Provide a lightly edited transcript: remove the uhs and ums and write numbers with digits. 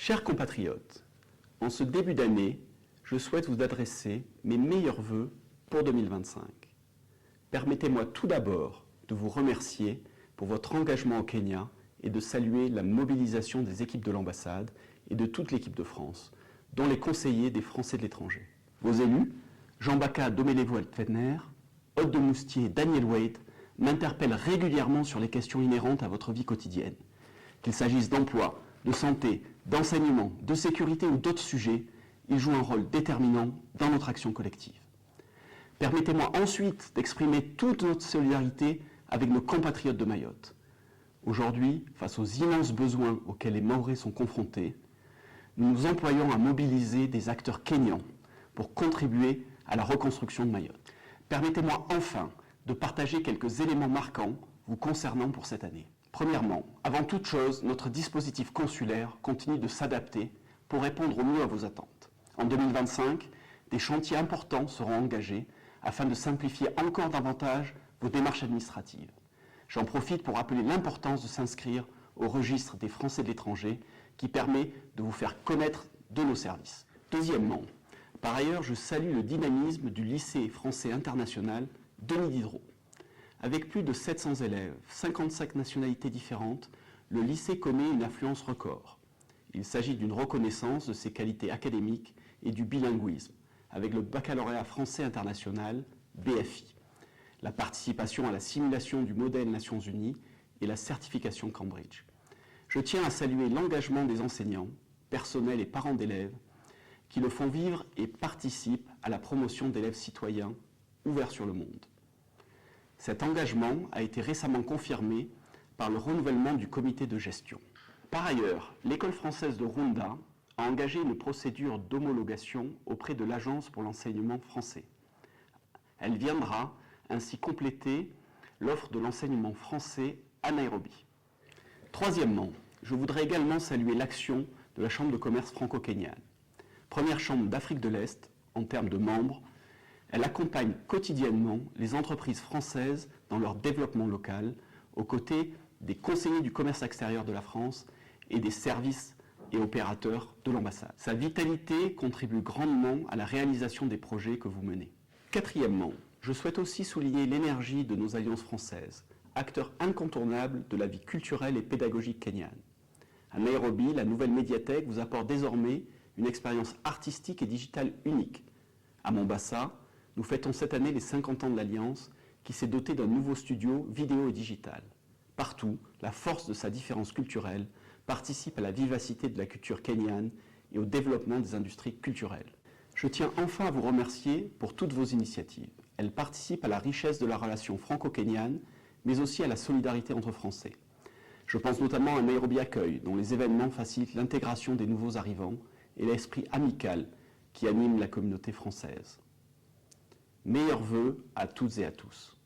Chers compatriotes, en ce début d'année, je souhaite vous adresser mes meilleurs vœux pour 2025. Permettez-moi tout d'abord de vous remercier pour votre engagement au Kenya et de saluer la mobilisation des équipes de l'ambassade et de toute l'équipe de France, dont les conseillers des Français de l'étranger. Vos élus, Jean-Bacca Domelevo-Fettner, Aude de Moustier et Daniel Wade, m'interpellent régulièrement sur les questions inhérentes à votre vie quotidienne. Qu'il s'agisse d'emploi, de santé, d'enseignement, de sécurité ou d'autres sujets, ils jouent un rôle déterminant dans notre action collective. Permettez-moi ensuite d'exprimer toute notre solidarité avec nos compatriotes de Mayotte. Aujourd'hui, face aux immenses besoins auxquels les Mahorais sont confrontés, nous nous employons à mobiliser des acteurs kenyans pour contribuer à la reconstruction de Mayotte. Permettez-moi enfin de partager quelques éléments marquants vous concernant pour cette année. Premièrement, avant toute chose, notre dispositif consulaire continue de s'adapter pour répondre au mieux à vos attentes. En 2025, des chantiers importants seront engagés afin de simplifier encore davantage vos démarches administratives. J'en profite pour rappeler l'importance de s'inscrire au registre des Français de l'étranger qui permet de vous faire connaître de nos services. Deuxièmement, par ailleurs, je salue le dynamisme du lycée français international Denis Diderot. Avec plus de 700 élèves, 55 nationalités différentes, le lycée connaît une affluence record. Il s'agit d'une reconnaissance de ses qualités académiques et du bilinguisme, avec le baccalauréat français international, BFI, la participation à la simulation du modèle Nations Unies et la certification Cambridge. Je tiens à saluer l'engagement des enseignants, personnels et parents d'élèves qui le font vivre et participent à la promotion d'élèves citoyens ouverts sur le monde. Cet engagement a été récemment confirmé par le renouvellement du comité de gestion. Par ailleurs, l'École française de Rwanda a engagé une procédure d'homologation auprès de l'Agence pour l'enseignement français. Elle viendra ainsi compléter l'offre de l'enseignement français à Nairobi. Troisièmement, je voudrais également saluer l'action de la Chambre de commerce franco-kenyane. Première chambre d'Afrique de l'Est en termes de membres, elle accompagne quotidiennement les entreprises françaises dans leur développement local, aux côtés des conseillers du commerce extérieur de la France et des services et opérateurs de l'ambassade. Sa vitalité contribue grandement à la réalisation des projets que vous menez. Quatrièmement, je souhaite aussi souligner l'énergie de nos alliances françaises, acteurs incontournables de la vie culturelle et pédagogique kenyane. À Nairobi, la nouvelle médiathèque vous apporte désormais une expérience artistique et digitale unique. À Mombasa, nous fêtons cette année les 50 ans de l'Alliance qui s'est dotée d'un nouveau studio vidéo et digital. Partout, la force de sa différence culturelle participe à la vivacité de la culture kenyane et au développement des industries culturelles. Je tiens enfin à vous remercier pour toutes vos initiatives. Elles participent à la richesse de la relation franco-kenyane, mais aussi à la solidarité entre Français. Je pense notamment à Nairobi Accueil, dont les événements facilitent l'intégration des nouveaux arrivants et l'esprit amical qui anime la communauté française. Meilleurs vœux à toutes et à tous.